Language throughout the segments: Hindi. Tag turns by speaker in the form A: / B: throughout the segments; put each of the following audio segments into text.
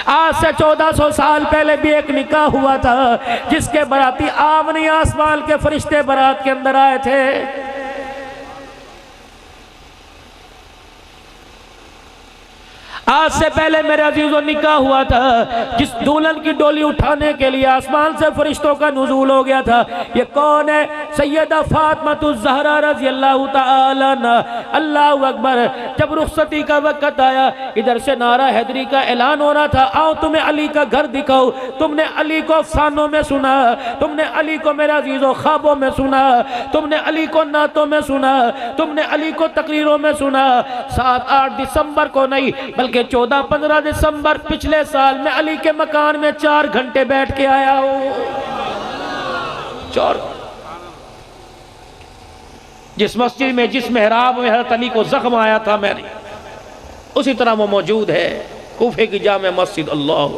A: आज से 1400 साल पहले भी एक निकाह हुआ था जिसके बराती आमनी आसमान के फरिश्ते बारात के अंदर आए थे। आज से पहले मेरे अजीजों निकाह हुआ था जिस दुल्हन की डोली उठाने के लिए आसमान से फरिश्तों का नुज़ूल हो गया था। ये कौन है? सैयदा फातिमातुज़ ज़हरा रज़ी अल्लाह तआला अन्हा। अल्लाहु अकबर। जब रुखसती का वक्त आया, इधर से नारा हैदरी का ऐलान हो रहा था, आओ तुम्हें अली का घर दिखाओ। तुमने अली को अफसानों में सुना, तुमने अली को मेरे अजीजों ख्वाबों में सुना, तुमने अली को नातों में सुना, तुमने अली को तकरीरों में सुना। 7-8 दिसंबर को नहीं बल्कि 14-15 दिसंबर पिछले साल में अली के मकान में 4 घंटे बैठ के आया हूं। 4 जिस मस्जिद में जिस मेहराब में हज़रत अली को जख्म आया था मैंने, उसी तरह वो मौजूद है कूफे की जामे मस्जिद। अल्लाह।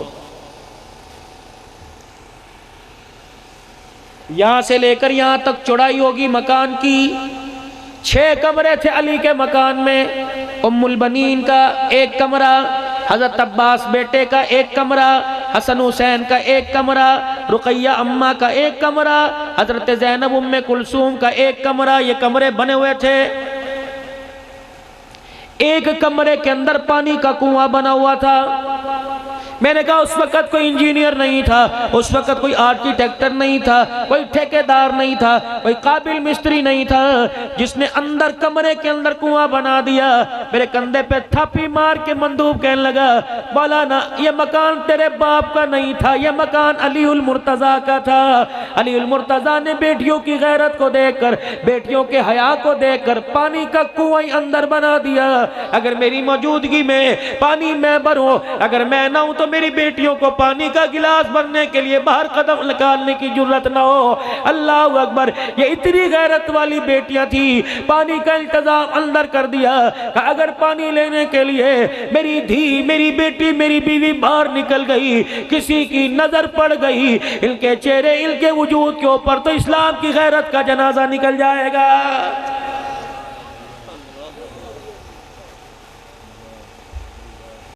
A: यहां से लेकर यहां तक चौड़ाई होगी मकान की 6 कमरे थे अली के मकान में। उम्मुल बनीन का 1 कमरा, हजरत अब्बास बेटे का 1 कमरा, हसन हुसैन का 1 कमरा, रुकैया अम्मा का 1 कमरा, हजरत ज़ैनब उम्मे कुलसूम का 1 कमरा। ये कमरे बने हुए थे। एक कमरे के अंदर पानी का कुआं बना हुआ था। मैंने कहा उस वक्त कोई इंजीनियर नहीं था, उस वक्त कोई आर्किटेक्टर नहीं था, कोई ठेकेदार नहीं था, कोई काबिल मिस्त्री नहीं था जिसने अंदर कमरे के अंदर कुआं बना दिया। मेरे कंधे पे थापी मार के मंदूब कहने लगा, मौलाना ये मकान तेरे बाप का नहीं था, ये मकान अली उल मुर्तजा का था। अली उल मुर्तजा ने बेटियों की गैरत को देखकर, बेटियों के हया को देखकर पानी का कुआं अंदर बना दिया। अगर मेरी मौजूदगी में पानी मैं भरूं, अगर मैं ना हूं तो मेरी बेटियों को पानी का गिलास भरने के लिए बाहर कदम निकालने की जरूरत ना हो। अल्लाह अकबर। ये इतनी गैरत वाली बेटियां थी, पानी का इंतजाम अंदर कर दिया। अगर पानी लेने के लिए मेरी धी, मेरी बेटी, मेरी बीवी बाहर निकल गई, किसी की नजर पड़ गई इनके चेहरे, इनके वजूद के ऊपर, तो इस्लाम की गैरत का जनाजा निकल जाएगा।